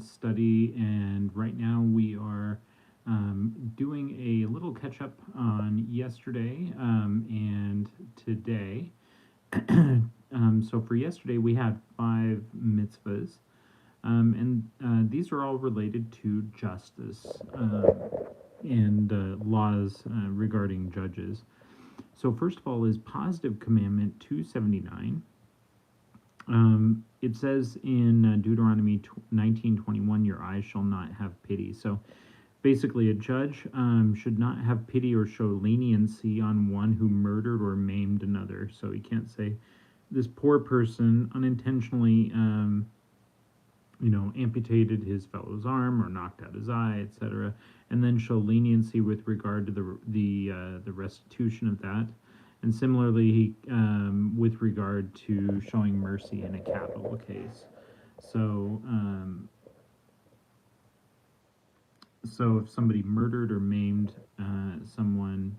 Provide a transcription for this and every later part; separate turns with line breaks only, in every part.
study, and right now we are doing a little catch up on yesterday and today. So for yesterday, we had 5 mitzvahs, and these are all related to justice and laws regarding judges. So first of all is positive commandment 279. It says in Deuteronomy 19:21, your eyes shall not have pity. So basically, a judge should not have pity or show leniency on one who murdered or maimed another. So he can't say this poor person unintentionally, amputated his fellow's arm or knocked out his eye, etc., and then show leniency with regard to the restitution of that. And similarly, with regard to showing mercy in a capital case. So, so if somebody murdered or maimed someone,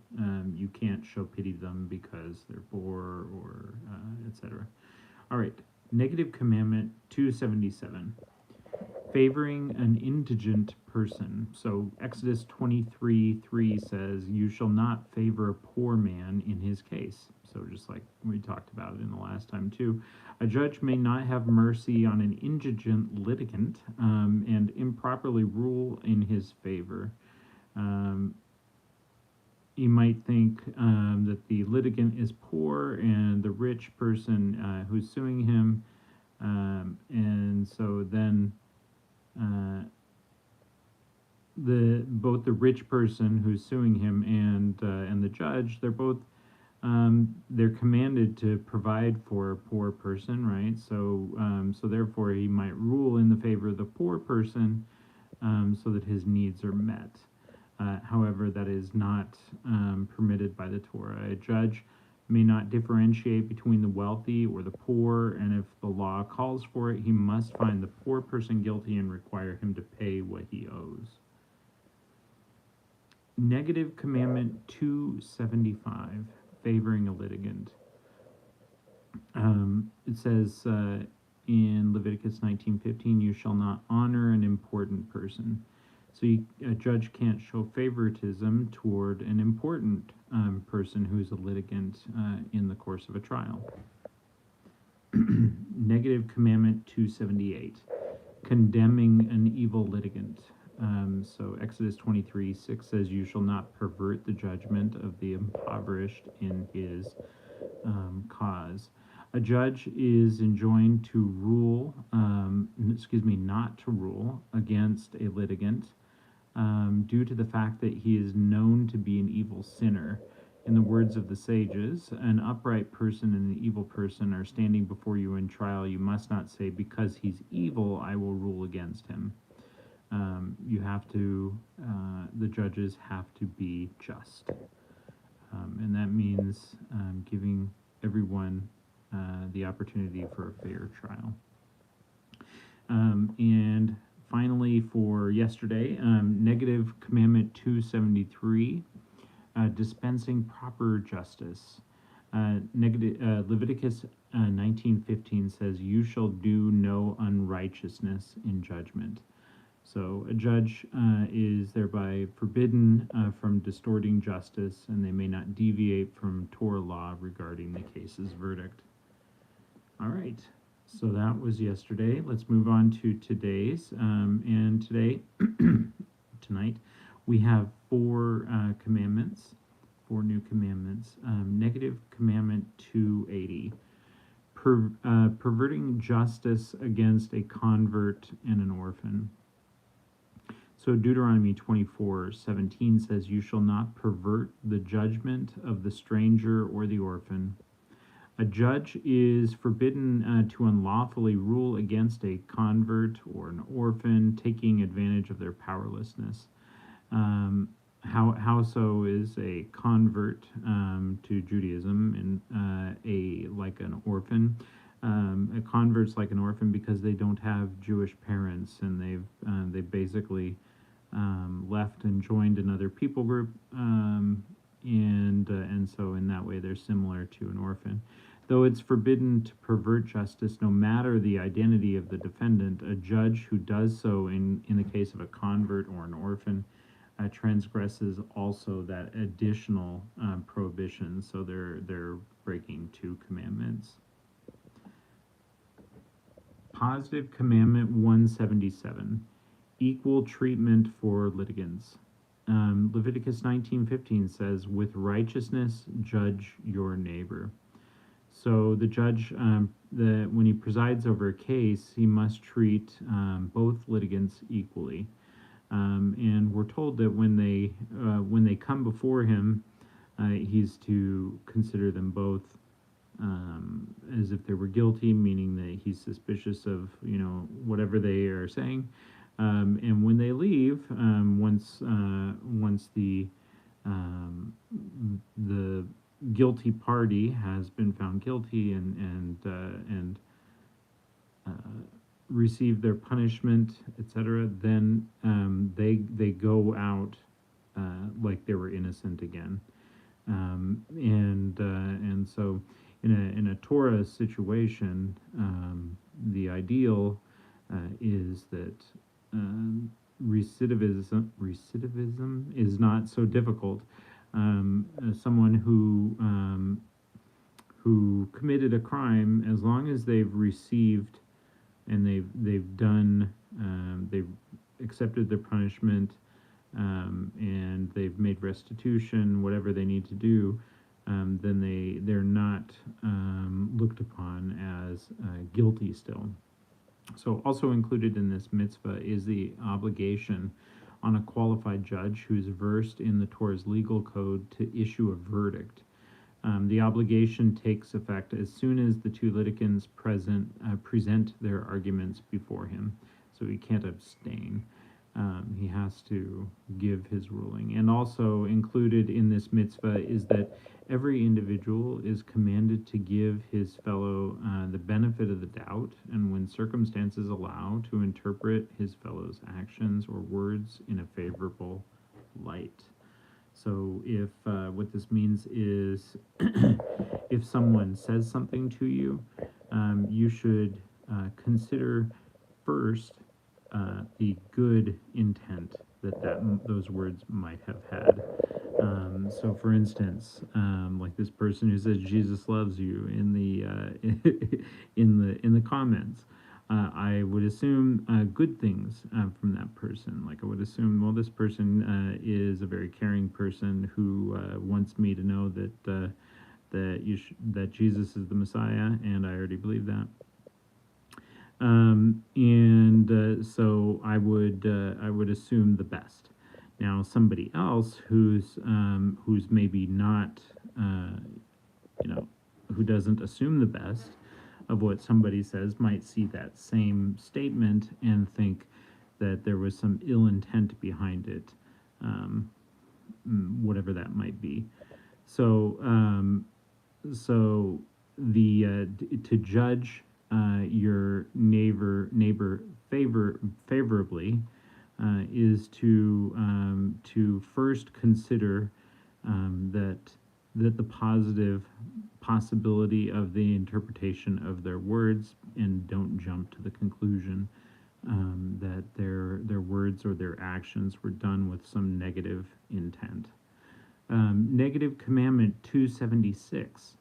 you can't show pity to them because they're poor or etc. All right, negative commandment 277. Favoring an indigent person. So Exodus 23:3 says, you shall not favor a poor man in his case. So just like we talked about in the last time too. A judge may not have mercy on an indigent litigant and improperly rule in his favor. You might think that the litigant is poor and the rich person who's suing him, and so then both the rich person who's suing him and the judge, they're both they're commanded to provide for a poor person, right? So therefore he might rule in the favor of the poor person so that his needs are met. However, that is not permitted by the Torah. A judge may not differentiate between the wealthy or the poor, and if the law calls for it, he must find the poor person guilty and require him to pay what he owes. Negative commandment 275, favoring a litigant. It says in Leviticus 19:15, you shall not honor an important person. So a judge can't show favoritism toward an important person who's a litigant in the course of a trial. Negative commandment 278, condemning an evil litigant. So Exodus 23:6 says, you shall not pervert the judgment of the impoverished in his cause. A judge is enjoined to rule, not to rule against a litigant due to the fact that he is known to be an evil sinner. In the words of the sages, an upright person and an evil person are standing before you in trial. You must not say, because he's evil, I will rule against him. The judges have to be just. And that means giving everyone the opportunity for a fair trial. And finally, for yesterday, negative commandment 273, dispensing proper justice. Leviticus 19:15 says, you shall do no unrighteousness in judgment. So a judge is thereby forbidden from distorting justice, and they may not deviate from Torah law regarding the case's verdict. All right, so that was yesterday. Let's move on to today's. And tonight, we have 4 commandments, 4 new commandments. Negative commandment 280, perverting justice against a convert and an orphan. So Deuteronomy 24:17 says, you shall not pervert the judgment of the stranger or the orphan. A judge is forbidden to unlawfully rule against a convert or an orphan, taking advantage of their powerlessness. How so is a convert to Judaism and like an orphan? A convert's like an orphan because they don't have Jewish parents, and they've basically left and joined another people group, and so in that way they're similar to an orphan. Though it's forbidden to pervert justice, no matter the identity of the defendant, a judge who does so in the case of a convert or an orphan transgresses also that additional prohibition. So they're breaking two commandments. Positive Commandment 177, equal treatment for litigants. Leviticus 19:15 says, "With righteousness judge your neighbor." So the judge, when he presides over a case, he must treat both litigants equally. And we're told that when they come before him, he's to consider them both as if they were guilty, meaning that he's suspicious of whatever they are saying. And when they leave, once the guilty party has been found guilty and received their punishment, etc., then they go out like they were innocent again. And so in a Torah situation, the ideal is that recidivism is not so difficult. Someone who committed a crime, as long as they've received and they've accepted their punishment, and they've made restitution, whatever they need to do, then they're not looked upon as guilty still. So also included in this mitzvah is the obligation on a qualified judge who's versed in the Torah's legal code to issue a verdict. The obligation takes effect as soon as the two litigants present their arguments before him. So he can't abstain. He has to give his ruling. And also included in this mitzvah is that every individual is commanded to give his fellow the benefit of the doubt, and when circumstances allow, to interpret his fellow's actions or words in a favorable light. So if what this means is if someone says something to you, you should consider first the good intent that those words might have had. So, for instance, like this person who says Jesus loves you in the in the comments, I would assume good things from that person. Like I would assume, well, this person is a very caring person who wants me to know that that Jesus is the Messiah, and I already believe that. So I would assume the best. Now somebody else who's maybe not who doesn't assume the best of what somebody says might see that same statement and think that there was some ill intent behind it, whatever that might be. So to judge your neighbor favorably is to first consider that the positive possibility of the interpretation of their words, and don't jump to the conclusion that their words or their actions were done with some negative intent. Negative Commandment 276.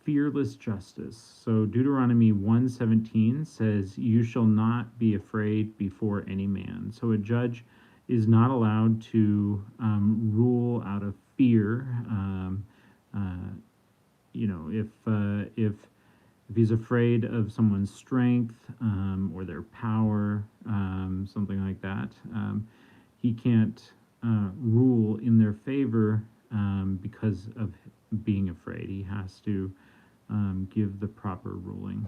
Fearless justice. So Deuteronomy 1:17 says, "You shall not be afraid before any man." So a judge is not allowed to rule out of fear. If he's afraid of someone's strength or their power, something like that, he can't rule in their favor because of being afraid. He has to give the proper ruling.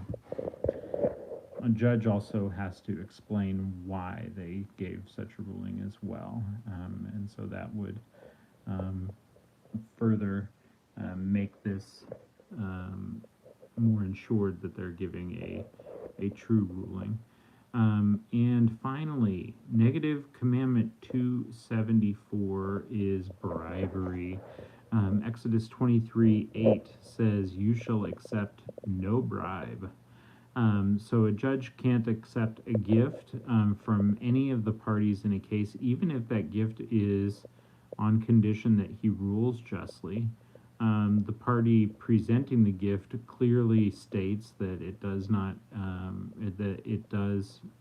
A judge also has to explain why they gave such a ruling as well, and so that would further make this more ensured that they're giving a true ruling. And finally, Negative Commandment 274 is bribery. Exodus Exodus 23:8 says, "You shall accept no bribe." So a judge can't accept a gift from any of the parties in a case, even if that gift is on condition that he rules justly. The party presenting the gift clearly states that it does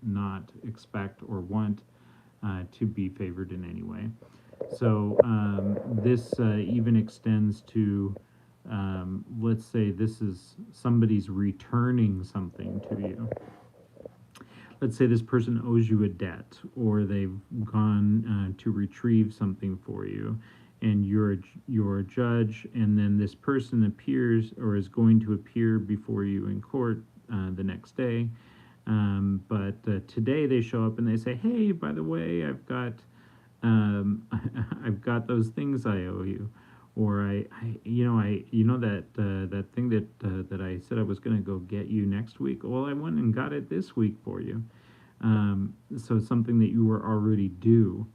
not expect or want to be favored in any way. So this even extends to, let's say this is somebody's returning something to you. Let's say this person owes you a debt, or they've gone to retrieve something for you, and you're a judge, and then this person appears or is going to appear before you in court the next day. But today they show up and they say, "Hey, by the way, I've got I've got those things I owe you," or that thing that I said I was going to go get you next week. Well, I went and got it this week for you. So something that you were already due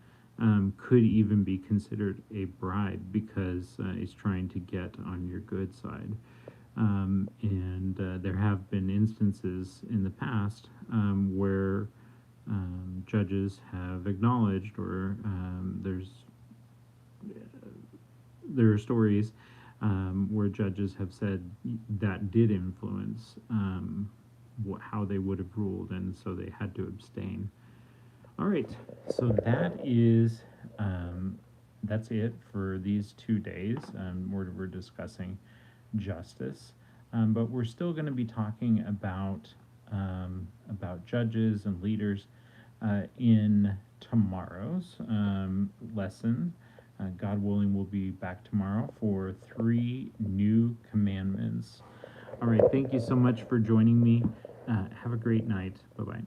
could even be considered a bribe because he's trying to get on your good side. And there have been instances in the past where judges have acknowledged, or there are stories where judges have said that did influence how they would have ruled, and so they had to abstain. All right, so that's it for these 2 days. We're discussing justice, but we're still going to be talking about judges and leaders in tomorrow's lesson. God willing, we'll be back tomorrow for 3 new commandments. All right, thank you so much for joining me. Have a great night. Bye-bye.